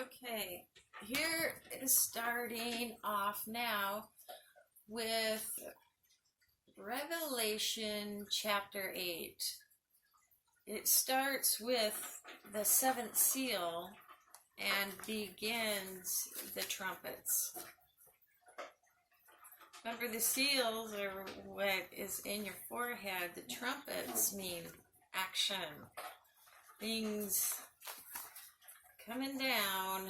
Okay, here is starting off now with Revelation chapter 8. It starts with the seventh seal and begins the trumpets. Remember, the seals are what is in your forehead. The trumpets mean action. Things coming down.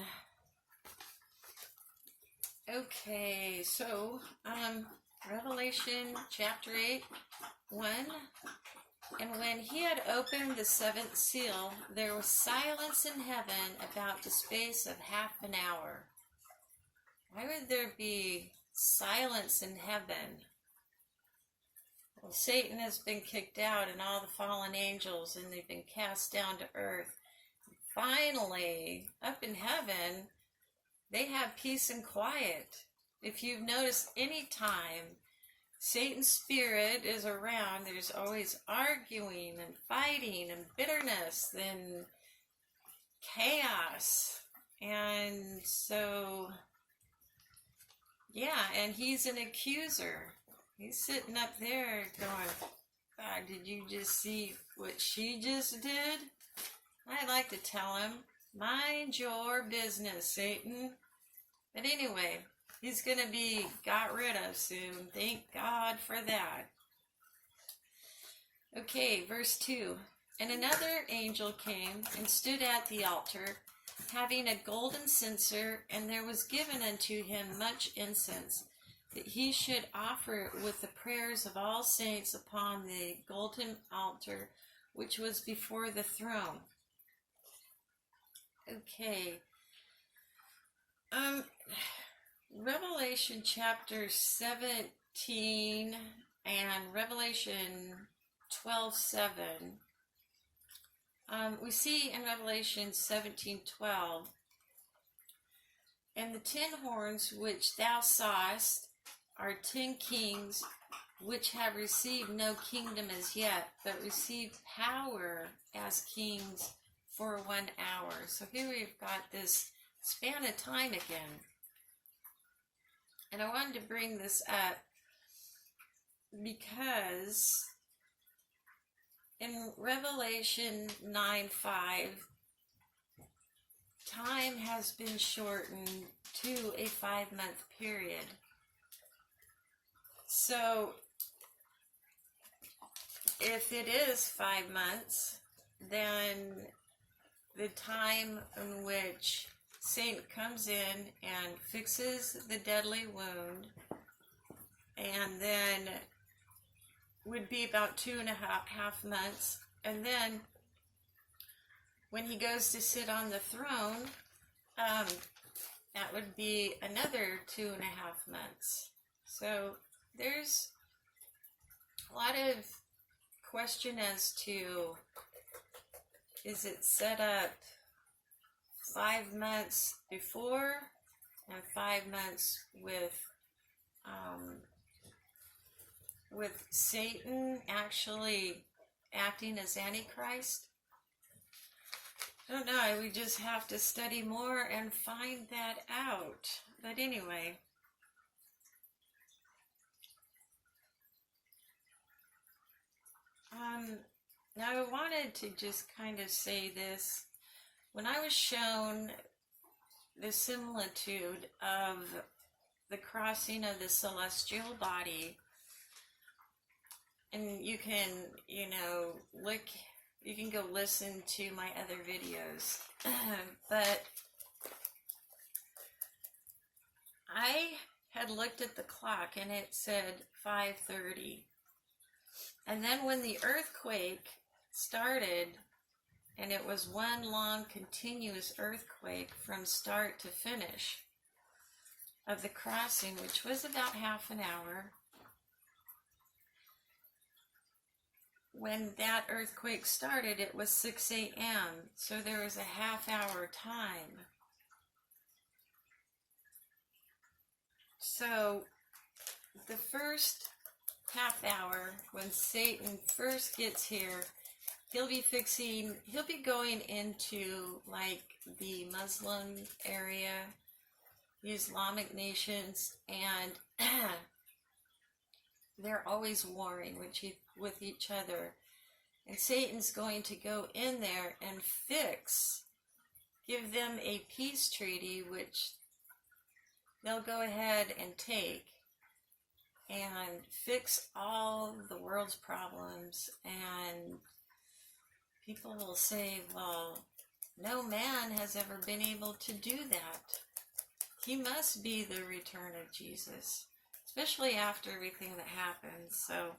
Okay, so Revelation chapter 8, 1. And when he had opened the seventh seal, there was silence in heaven about the space of half an hour. Why would there be silence in heaven? Well, Satan has been kicked out and all the fallen angels, and they've been cast down to earth. Finally, up in heaven, they have peace and quiet. If you've noticed, any time Satan's spirit is around, there's always arguing and fighting and bitterness and chaos. And so, yeah, and he's an accuser. He's sitting up there going, God, did you just see what she just did? I'd like to tell him, mind your business, Satan. But anyway, he's going to be got rid of soon. Thank God for that. Okay, verse 2. And another angel came and stood at the altar, having a golden censer, and there was given unto him much incense, that he should offer it with the prayers of all saints upon the golden altar, which was before the throne. Okay. Revelation chapter 17 and Revelation 12:7. We see in Revelation 17:12, and the 10 horns which thou sawest are 10 kings, which have received no kingdom as yet, but received power as kings for 1 hour. So here we've got this span of time again. And I wanted to bring this up because in Revelation 9:5, time has been shortened to a 5-month period. So if it is 5 months, then the time in which Satan comes in and fixes the deadly wound, and then would be about 2.5 months. And then when he goes to sit on the throne, that would be another 2.5 months. So there's a lot of question as to, is it set up 5 months before and 5 months with Satan actually acting as Antichrist? I don't know. We just have to study more and find that out. But anyway, now I wanted to just kind of say this. When I was shown the similitude of the crossing of the celestial body, and you can, look, you can go listen to my other videos, but I had looked at the clock and it said 5:30. And then when the earthquake started, and it was one long continuous earthquake from start to finish of the crossing, which was about half an hour. When that earthquake started, it was 6 a.m., so there was a half-hour time. So the first half hour, when Satan first gets here, he'll be going into like the Muslim area, the Islamic nations, and they're always warring with each other. And Satan's going to go in there and give them a peace treaty, which they'll go ahead and take and fix all the world's problems. And people will say, well, no man has ever been able to do that. He must be the return of Jesus, especially after everything that happened. So,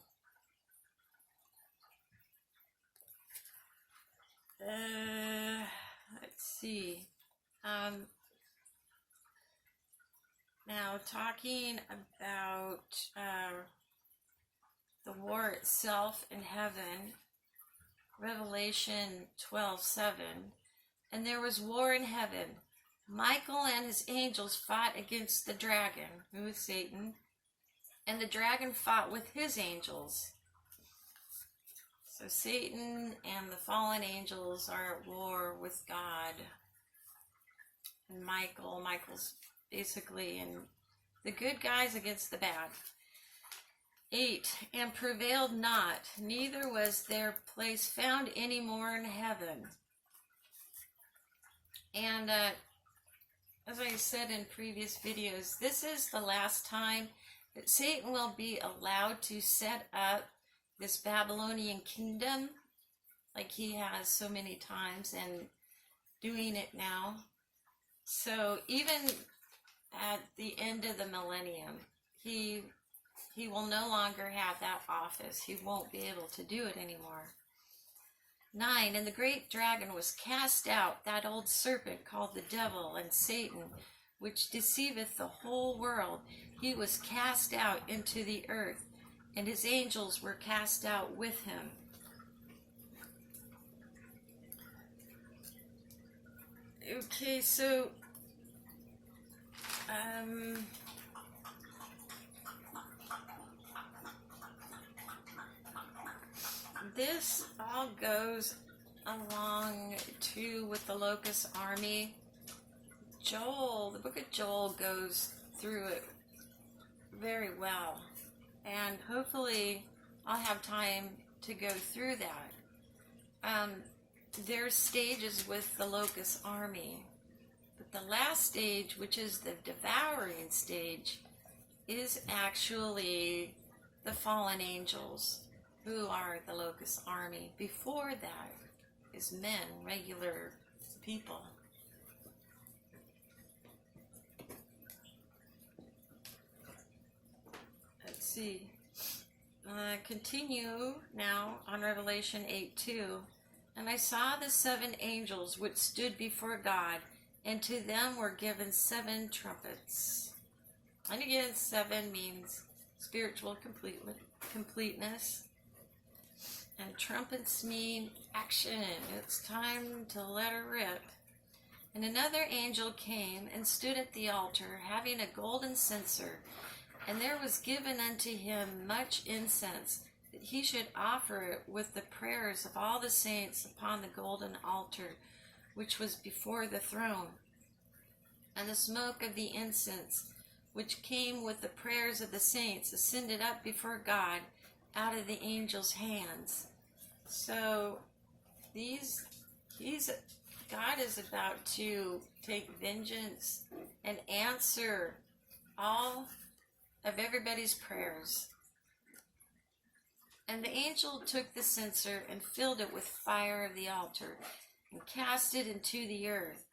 let's see. Now, talking about the war itself in heaven, Revelation 12:7, and there was war in heaven. Michael and his angels fought against the dragon, who is Satan, and the dragon fought with his angels. So Satan and the fallen angels are at war with God. And Michael's basically in the good guys against the bad. 8, and prevailed not, neither was their place found any more in heaven. And as I said in previous videos, this is the last time that Satan will be allowed to set up this Babylonian kingdom, like he has so many times, and doing it now. So even at the end of the millennium, he will no longer have that office. He won't be able to do it anymore. 9, and the great dragon was cast out, that old serpent called the devil and Satan, which deceiveth the whole world. He was cast out into the earth, and his angels were cast out with him. Okay, so this all goes along too with the locust army. The book of Joel goes through it very well, and hopefully I'll have time to go through that. There's stages with the locust army, but the last stage, which is the devouring stage, is actually the fallen angels, who are the locust army. Before that is men, regular people. Let's see. Continue now on Revelation 8:2. And I saw the 7 angels which stood before God, and to them were given 7 trumpets. And again, 7 means spiritual completeness. And trumpets mean action. It's time to let her rip. And another angel came and stood at the altar, having a golden censer. And there was given unto him much incense, that he should offer it with the prayers of all the saints upon the golden altar, which was before the throne. And the smoke of the incense, which came with the prayers of the saints, ascended up before God out of the angels' hands. So God is about to take vengeance and answer all of everybody's prayers. And the angel took the censer and filled it with fire of the altar and cast it into the earth.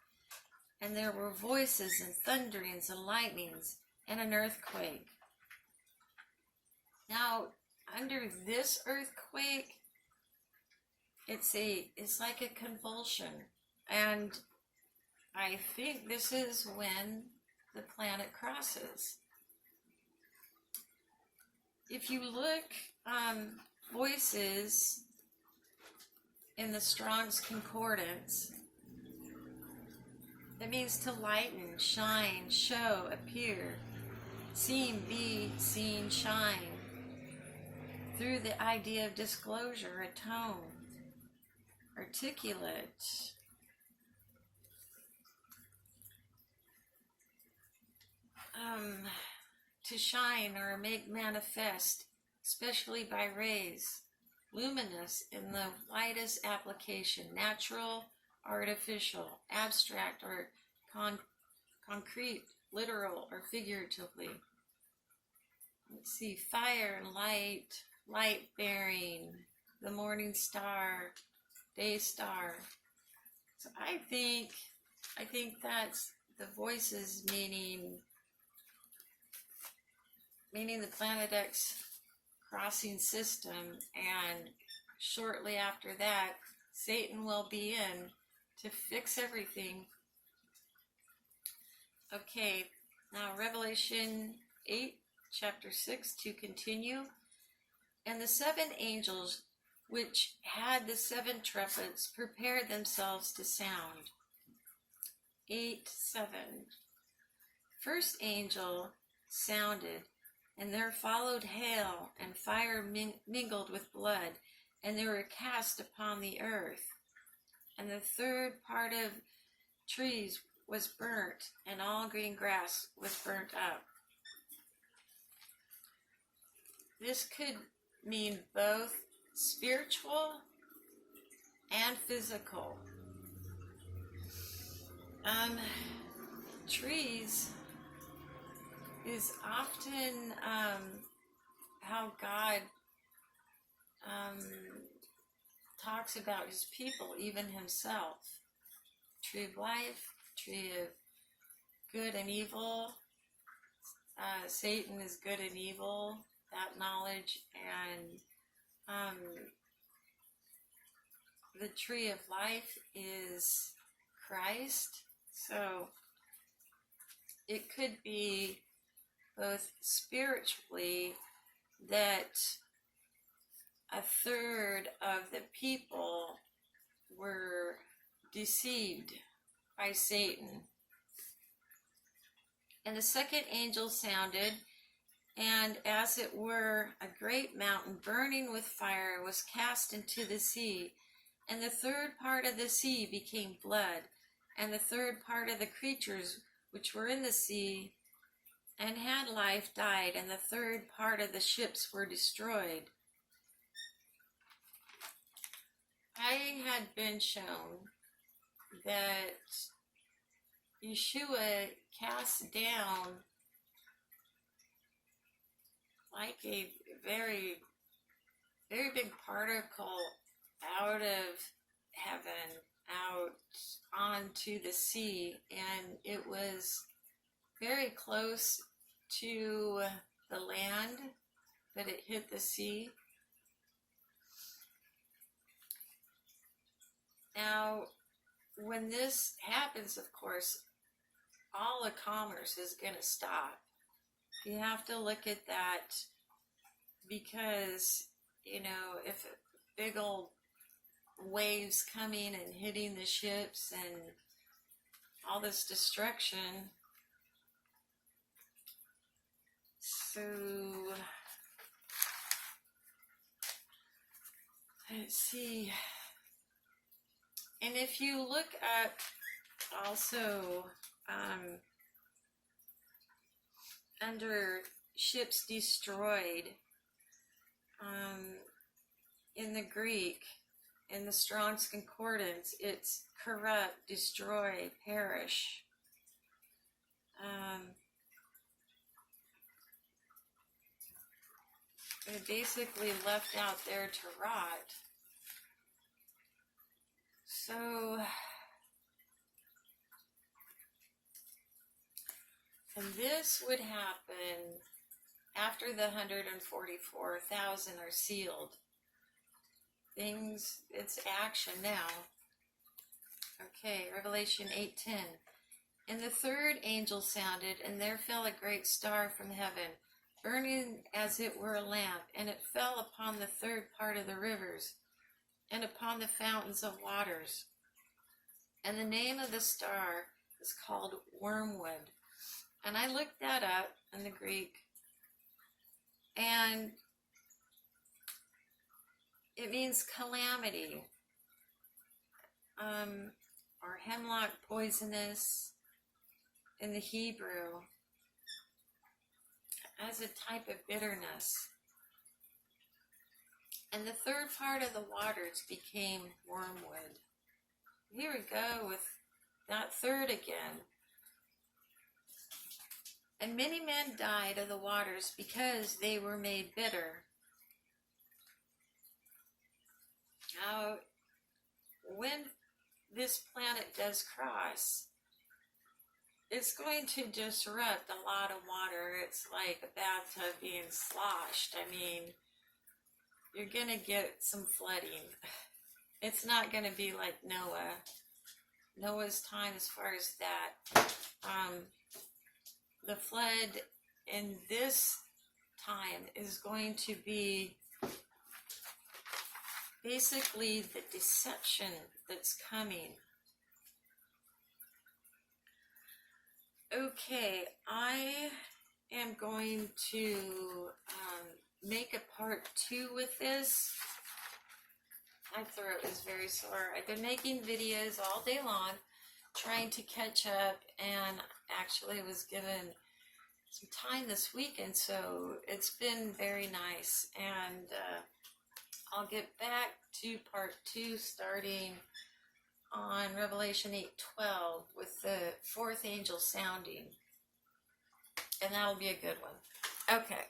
And there were voices and thunderings and lightnings and an earthquake. Now, under this earthquake, it's like a convulsion. And I think this is when the planet crosses. If you look voices in the Strong's Concordance, that means to lighten, shine, show, appear, seem, be, seen, shine, through the idea of disclosure, atone. articulate, to shine or make manifest, especially by rays, luminous in the widest application, natural, artificial, abstract or concrete, literal or figuratively. Let's see, fire and light, light bearing, the morning star, day star. So I think that's the voices meaning the Planet X crossing system, and shortly after that, Satan will be in to fix everything. Okay, now Revelation 8, chapter 6, to continue. And the 7 angels which had the 7 trumpets prepared themselves to sound. 8:7. First angel sounded, and there followed hail and fire mingled with blood, and they were cast upon the earth. And the third part of trees was burnt, and all green grass was burnt up. This could mean both spiritual and physical. Trees is often how God talks about his people, even himself. Tree of life, tree of good and evil. Satan is good and evil, that knowledge, and the tree of life is Christ. So it could be both spiritually that a third of the people were deceived by Satan. And the second angel sounded, and as it were, a great mountain burning with fire was cast into the sea, and the third part of the sea became blood, and the third part of the creatures which were in the sea and had life died, and the third part of the ships were destroyed. I had been shown that Yeshua cast down like a very, very big particle out of heaven, out onto the sea, and it was very close to the land, but it hit the sea. Now, when this happens, of course, all the commerce is going to stop. You have to look at that because, you know, if big old waves coming and hitting the ships and all this destruction. So, let's see. And if you look up also under ships destroyed, in the Greek, in the Strong's Concordance, it's corrupt, destroy, perish. They're basically left out there to rot. So, and this would happen after the 144,000 are sealed. Things, it's action now. Okay, Revelation 8:10. And the third angel sounded, and there fell a great star from heaven, burning as it were a lamp, and it fell upon the third part of the rivers, and upon the fountains of waters. And the name of the star is called Wormwood. And I looked that up in the Greek, and it means calamity. or hemlock poisonous in the Hebrew, as a type of bitterness. And the third part of the waters became wormwood. Here we go with that third again. And many men died of the waters because they were made bitter. Now, when this planet does cross, it's going to disrupt a lot of water. It's like a bathtub being sloshed. I mean, you're going to get some flooding. It's not going to be like Noah's time as far as that. The flood in this time is going to be basically the deception that's coming. Okay, I am going to make a part 2 with this. My throat is very sore. I've been making videos all day long, trying to catch up, and actually was given some time this weekend, so it's been very nice. And I'll get back to part 2 starting on Revelation 8:12 with the fourth angel sounding, and that'll be a good one. Okay.